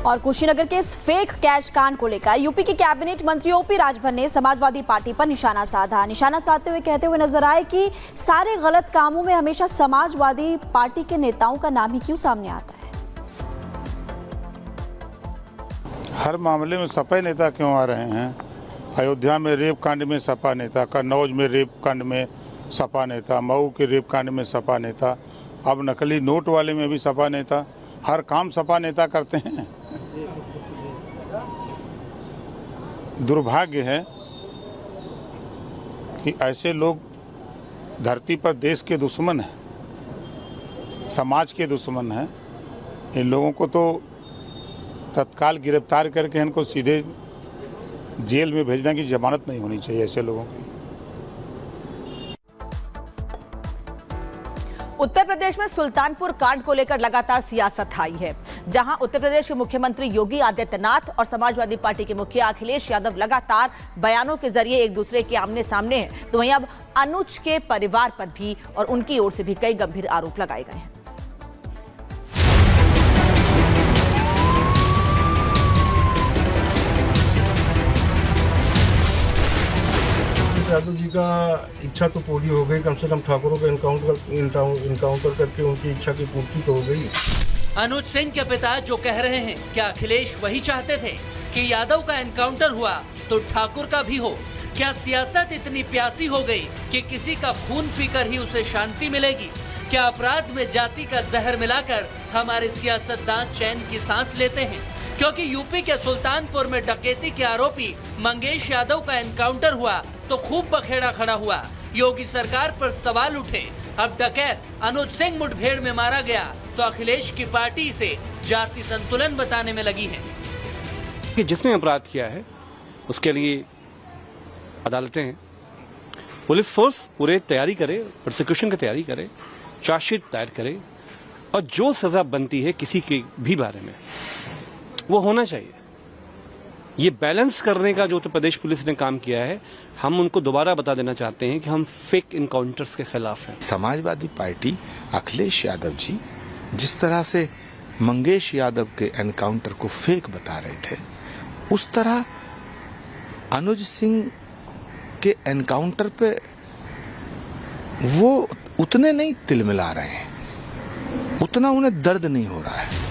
और कुशीनगर के इस फेक कैश कांड को लेकर यूपी के कैबिनेट मंत्री ओपी राजभर ने समाजवादी पार्टी पर निशाना साधा। निशाना साधते हुए कहते हुए नजर आए कि सारे गलत कामों में हमेशा समाजवादी पार्टी के नेताओं का नाम ही क्यों सामने आता है। हर मामले में सपा नेता क्यों आ रहे हैं? अयोध्या में रेप कांड में सपा नेता, कन्नौज में रेप कांड में सपा नेता, मऊ के रेप कांड में सपा नेता, अब नकली नोट वाले में भी सपा नेता। हर काम सपा नेता करते हैं। दुर्भाग्य है कि ऐसे लोग धरती पर देश के दुश्मन हैं, समाज के दुश्मन हैं। इन लोगों को तो तत्काल गिरफ्तार करके इनको सीधे जेल में भेजने की जमानत नहीं होनी चाहिए ऐसे लोगों की। उत्तर प्रदेश में सुल्तानपुर कांड को लेकर लगातार सियासत आई है, जहां उत्तर प्रदेश के मुख्यमंत्री योगी आदित्यनाथ और समाजवादी पार्टी के मुखिया अखिलेश यादव लगातार बयानों के जरिए एक दूसरे के आमने सामने हैं, तो वहीं अब अनुज के परिवार पर भी और उनकी ओर से भी कई गंभीर आरोप लगाए गए हैं। यादव जी का इच्छा तो पूरी हो गई, कम से कम ठाकुरों का इनकाउंटर करके उनकी इच्छा की पूर्ति तो हो गई। अनुज सिंह के पिता जो कह रहे हैं, क्या अखिलेश वही चाहते थे कि यादव का एनकाउंटर हुआ तो ठाकुर का भी हो? क्या सियासत इतनी प्यासी हो गई कि किसी का खून पीकर ही उसे शांति मिलेगी? क्या अपराध में जाति का जहर मिलाकर हमारे सियासतदान चैन की सांस लेते हैं? क्योंकि यूपी के सुल्तानपुर में डकैती के आरोपी मंगेश यादव का एनकाउंटर हुआ तो खूब बखेड़ा खड़ा हुआ। योगी सरकार पर सवाल उठे। अब डकैत अनुज सिंह मुठभेड़ में मारा गया तो अखिलेश की पार्टी इसे जाति संतुलन बताने में लगी है कि जिसने अपराध किया है उसके लिए अदालतें हैं, पुलिस फोर्स पूरे तैयारी करे, प्रोसिक्यूशन की तैयारी करे, चार्जशीट दायर करे और जो सजा बनती है किसी के भी बारे में वो होना चाहिए। ये बैलेंस करने का जो उत्तर प्रदेश पुलिस ने काम किया है, हम उनको दोबारा बता देना चाहते हैं कि हम फेक इनकाउंटर्स के खिलाफ हैं। समाजवादी पार्टी अखिलेश यादव जी जिस तरह से मंगेश यादव के एनकाउंटर को फेक बता रहे थे, उस तरह अनुज सिंह के एनकाउंटर पे वो उतने नहीं तिलमिला रहे हैं, उतना उन्हें दर्द नहीं हो रहा है।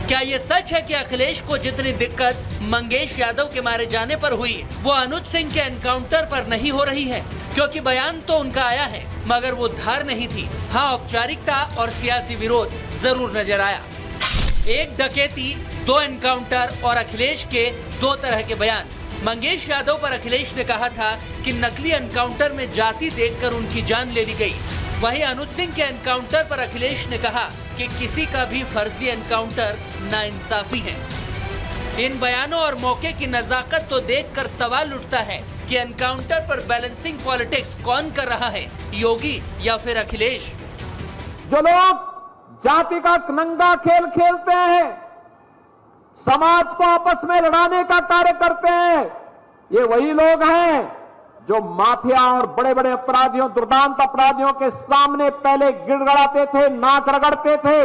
क्या ये सच है कि अखिलेश को जितनी दिक्कत मंगेश यादव के मारे जाने पर हुई वो अनुज सिंह के एनकाउंटर पर नहीं हो रही है? क्योंकि बयान तो उनका आया है मगर वो धार नहीं थी। हाँ, औपचारिकता और सियासी विरोध जरूर नजर आया। एक डकैती, दो एनकाउंटर और अखिलेश के दो तरह के बयान। मंगेश यादव पर अखिलेश ने कहा था कि नकली एनकाउंटर में जाति देखकर उनकी जान ले ली गई। वहीं अनुज सिंह के एनकाउंटर पर अखिलेश ने कहा कि किसी का भी फर्जी एनकाउंटर नाइंसाफी है। इन बयानों और मौके की नजाकत तो देखकर सवाल उठता है कि एनकाउंटर पर बैलेंसिंग पॉलिटिक्स कौन कर रहा है, योगी या फिर अखिलेश? जो लोग जाति का नंगा खेल खेलते हैं, समाज को आपस में लड़ाने का कार्य करते हैं, ये वही लोग हैं जो माफिया और बड़े बड़े अपराधियों, दुर्दांत अपराधियों के सामने पहले गिड़गड़ाते थे, नाक रगड़ते थे।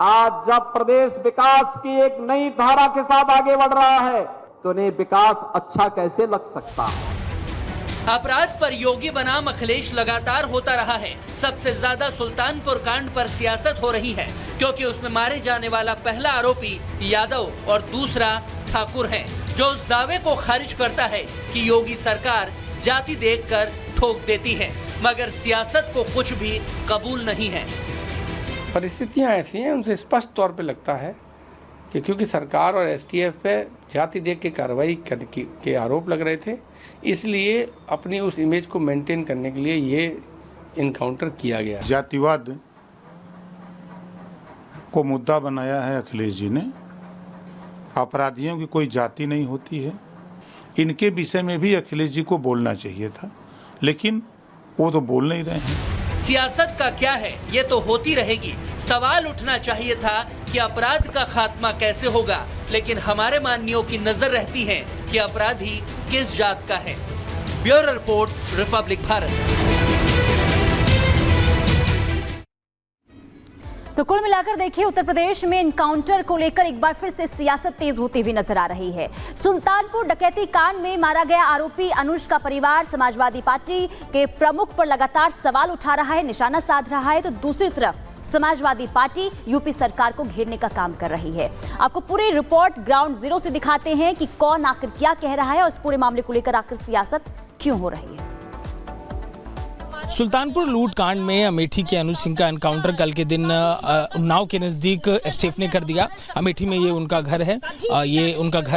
आज जब प्रदेश विकास की एक नई धारा के साथ आगे बढ़ रहा है तो उन्हें विकास अच्छा कैसे लग सकता है? अपराध पर योगी बनाम अखिलेश लगातार होता रहा है। सबसे ज्यादा सुल्तानपुर कांड पर सियासत हो रही है क्योंकि उसमें मारे जाने वाला पहला आरोपी यादव और दूसरा ठाकुर है, जो उस दावे को खारिज करता है कि योगी सरकार जाति देखकर ठोक देती है, मगर सियासत को कुछ भी कबूल नहीं है। परिस्थितियां ऐसी हैं, उनसे स्पष्ट तौर पे लगता है कि क्योंकि सरकार और एसटीएफ पे जाति देख के कार्रवाई के आरोप लग रहे थे, इसलिए अपनी उस इमेज को मेंटेन करने के लिए ये इनकाउंटर किया गया। जातिवाद को मुद्दा बनाया है अखिलेश जी ने। अपराधियों की कोई जाति नहीं होती है। इनके विषय में भी अखिलेश जी को बोलना चाहिए था, लेकिन वो तो बोल नहीं रहे हैं। सियासत का क्या है, ये तो होती रहेगी। सवाल उठना चाहिए था कि अपराध का खात्मा कैसे होगा, लेकिन हमारे माननीयों की नजर रहती है कि अपराधी किस जात का है। Bureau report, Republic Bharat. तो कुल मिलाकर देखिए, उत्तर प्रदेश में इनकाउंटर को लेकर एक बार फिर से सियासत तेज होती हुई नजर आ रही है। सुल्तानपुर डकैती कांड में मारा गया आरोपी अनुज का परिवार समाजवादी पार्टी के प्रमुख पर लगातार सवाल उठा रहा है, निशाना साध रहा है, तो दूसरी तरफ समाजवादी पार्टी यूपी सरकार को घेरने का काम कर रही है। आपको पूरी रिपोर्ट ग्राउंड जीरो से दिखाते हैं कि कौन आखिर क्या कह रहा है और इस पूरे मामले को लेकर आखिर सियासत क्यों हो रही है। सुल्तानपुर लूट कांड में अमेठी के अनुज सिंह का एनकाउंटर कल के दिन उन्नाव के नज़दीक एसटीएफ ने कर दिया। अमेठी में ये उनका घर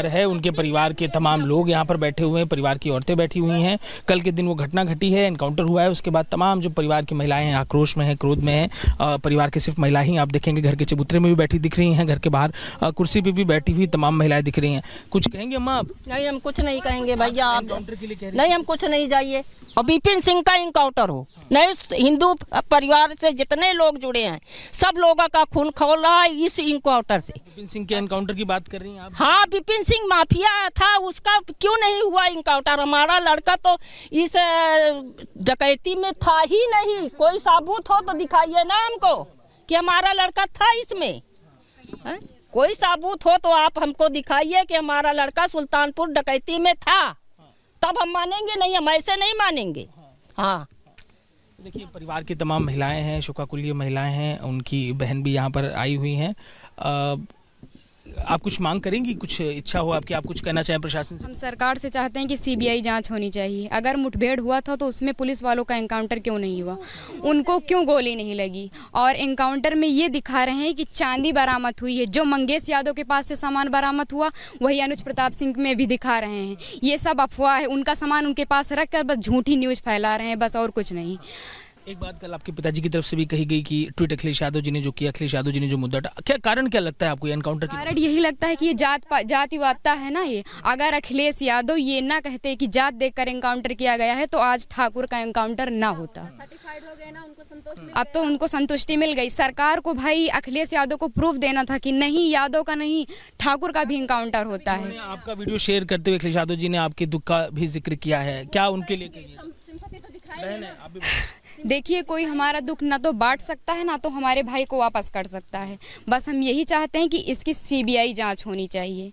है, उनके परिवार के तमाम लोग यहाँ पर बैठे हुए हैं, परिवार की औरतें बैठी हुई हैं। कल के दिन वो घटना घटी है, एनकाउंटर हुआ है। उसके बाद तमाम जो परिवार की महिलाएं हैं आक्रोश में हैं, क्रोध में हैं। परिवार के सिर्फ महिला ही आप देखेंगे घर के चबूतरे में भी बैठी दिख रही हैं, घर के बाहर कुर्सी पर भी बैठी हुई तमाम महिलाएं दिख रही हैं। कुछ कहेंगे अम्मा आप? नहीं, हम कुछ नहीं कहेंगे भैया, आप नहीं, हम कुछ नहीं जाइए। और विपिन सिंह का इनकाउंटर हो, नहीं हिंदू परिवार से जितने लोग जुड़े हैं सब लोगों का खून खौला है इस इनकाउंटर से। विपिन सिंह के एनकाउंटर की बात कर रही हैं आप? हाँ, विपिन सिंह माफिया था, उसका क्यों नहीं हुआ इनकाउंटर? हमारा लड़का तो इस डकैती में था ही नहीं। कोई सबूत हो तो दिखाइए ना हमको कि हमारा लड़का था इसमें। है? कोई सबूत हो तो आप हमको दिखाइए कि हमारा लड़का सुल्तानपुर डकैती में था, तब हम मानेंगे। नहीं, हम ऐसे नहीं मानेंगे। हाँ, देखिए, परिवार की तमाम महिलाएं हैं, शोकाकुल महिलाएं हैं, उनकी बहन भी यहाँ पर आई हुई हैं। आप कुछ मांग करेंगी? कुछ इच्छा हो आपकी, आप कुछ कहना चाहें प्रशासन से? हम सरकार से चाहते हैं कि सीबीआई जांच होनी चाहिए। अगर मुठभेड़ हुआ था तो उसमें पुलिस वालों का एनकाउंटर क्यों नहीं हुआ? उनको क्यों गोली नहीं लगी? और एनकाउंटर में ये दिखा रहे हैं कि चांदी बरामद हुई है। जो मंगेश यादव के पास से सामान बरामद हुआ वही अनुज प्रताप सिंह में भी दिखा रहे हैं। ये सब अफवाह है, उनका सामान उनके पास रख कर बस झूठी न्यूज़ फैला रहे हैं, बस और कुछ नहीं। एक बात कल आपके पिताजी की तरफ से भी कही गई कि ट्वीट अखिलेश यादव जी ने जो किया, अखिलेश यादव जी ने जो मुद्दा, क्या कारण क्या लगता है आपको एनकाउंटर की? कारण यही लगता है कि ये जातिवादता है ना। ये अगर अखिलेश यादव ये ना कहते कि जात देखकर एनकाउंटर किया गया है तो आज ठाकुर का एनकाउंटर ना होता। अब तो उनको संतुष्टि मिल गई। सरकार को भाई अखिलेश यादव को प्रूफ देना था कि नहीं, यादव का नहीं ठाकुर का भी एनकाउंटर होता है। आपका वीडियो शेयर करते हुए अखिलेश यादव जी ने आपके दुख का भी जिक्र किया है, क्या उनके लिए? देखिए, कोई हमारा दुख ना तो बांट सकता है ना तो हमारे भाई को वापस कर सकता है। बस हम यही चाहते हैं कि इसकी सीबीआई जांच होनी चाहिए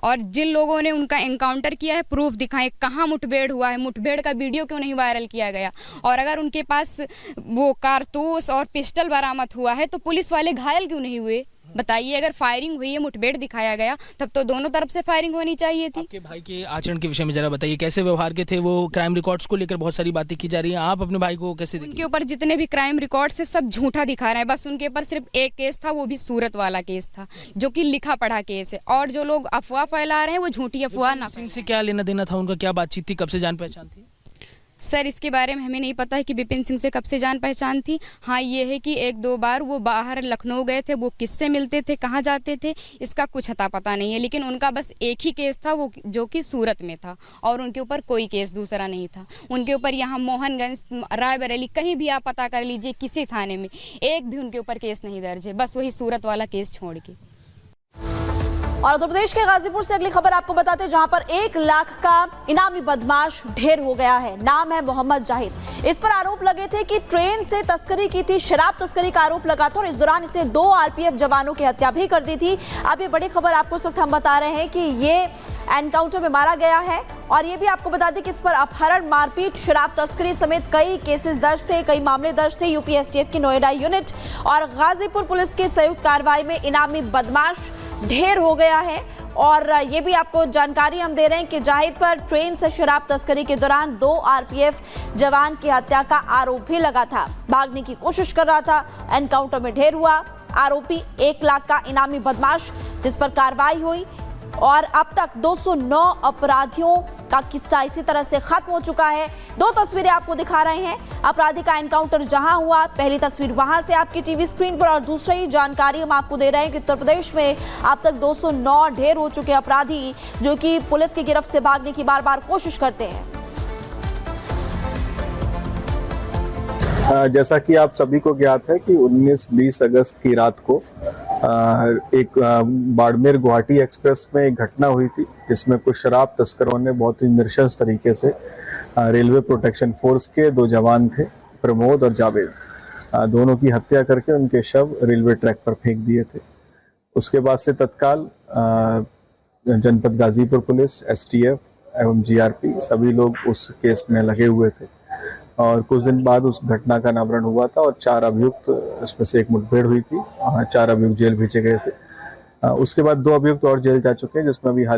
और जिन लोगों ने उनका एनकाउंटर किया है प्रूफ दिखाएं, कहाँ मुठभेड़ हुआ है, मुठभेड़ का वीडियो क्यों नहीं वायरल किया गया? और अगर उनके पास वो कारतूस और पिस्टल बरामद हुआ है तो पुलिस वाले घायल क्यों नहीं हुए? बताइए, अगर फायरिंग हुई है, मुठभेड़ दिखाया गया, तब तो दोनों तरफ से फायरिंग होनी चाहिए थी। आपके भाई के आचरण के विषय में जरा बताइए, कैसे व्यवहार के थे वो? क्राइम रिकॉर्ड्स को लेकर बहुत सारी बातें की जा रही हैं, आप अपने भाई को कैसे देखिए? उनके ऊपर जितने भी क्राइम रिकॉर्ड से सब झूठा दिखा रहे हैं। बस उनके ऊपर सिर्फ एक केस था, वो भी सूरत वाला केस था, जो कि लिखा पढ़ा केस है। और जो लोग अफवाह फैला रहे हैं वो झूठी अफवाह ना। सिंह से क्या लेना देना था उनका? क्या बातचीत थी? कब से जान पहचान थी? सर, इसके बारे में हमें नहीं पता है कि विपिन सिंह से कब से जान पहचान थी। हाँ, ये है कि एक दो बार वो बाहर लखनऊ गए थे, वो किससे मिलते थे, कहाँ जाते थे, इसका कुछ अता पता नहीं है। लेकिन उनका बस एक ही केस था, वो जो कि सूरत में था, और उनके ऊपर कोई केस दूसरा नहीं था। उनके ऊपर यहाँ मोहनगंज, रायबरेली, कहीं भी आप पता कर लीजिए, किसी थाने में एक भी उनके ऊपर केस नहीं दर्ज है, बस वही सूरत वाला केस छोड़ के। और उत्तर प्रदेश के गाजीपुर से अगली खबर आपको बताते हैं, जहां पर 1 लाख का इनामी बदमाश ढेर हो गया है। नाम है मोहम्मद जाहिद। इस पर आरोप लगे थे कि ट्रेन से तस्करी की थी, शराब तस्करी का आरोप लगा था और इस दौरान इसने 2 आरपीएफ जवानों की हत्या भी कर दी थी। अब ये बड़ी खबर आपको इस वक्त हम बता रहे हैं कि ये एनकाउंटर में मारा गया है। और ये भी आपको बता दें कि इस पर अपहरण, मारपीट, शराब तस्करी समेत कई केसेस दर्ज थे, कई मामले दर्ज थे। यूपी एसटीएफ की नोएडा यूनिट और गाजीपुर पुलिस की संयुक्त कार्रवाई में इनामी बदमाश ढेर हो गया है। और ये भी आपको जानकारी हम दे रहे हैं कि जाहिद पर ट्रेन से शराब तस्करी के दौरान 2 आरपीएफ जवान की हत्या का आरोप भी लगा था। भागने की कोशिश कर रहा था, एनकाउंटर में ढेर हुआ। आरोपी 1 लाख का इनामी बदमाश, जिस पर कार्रवाई हुई और अब तक 209 अपराधियों का किस्सा इसी तरह से खत्म हो चुका है। 2 तस्वीरें आपको दिखा रहे हैं, अपराधी का एनकाउंटर जहां हुआ, पहली तस्वीर वहां से आपकी टीवी स्क्रीन पर, और दूसरी जानकारी हम आपको दे रहे हैं कि उत्तर प्रदेश में अब तक 209 ढेर हो चुके अपराधी जो कि पुलिस की गिरफ्त से भागने की बार बार कोशिश करते हैं। जैसा कि आप सभी को ज्ञात है कि 19-20 अगस्त की रात को एक बाड़मेर गुवाहाटी एक्सप्रेस में एक घटना हुई थी, जिसमें कुछ शराब तस्करों ने बहुत ही नृशंस तरीके से रेलवे प्रोटेक्शन फोर्स के 2 जवान थे, प्रमोद और जावेद, दोनों की हत्या करके उनके शव रेलवे ट्रैक पर फेंक दिए थे। उसके बाद से तत्काल जनपद गाजीपुर पुलिस, एसटीएफ एवं जीआरपी सभी लोग उस केस में लगे हुए थे और कुछ दिन बाद उस घटना का अनावरण हुआ था और 4 अभियुक्त, इसमें से एक मुठभेड़ हुई थी, 4 अभियुक्त जेल भेजे गए थे। उसके बाद 2 अभियुक्त और जेल जा चुके हैं, जिसमें अभी हाल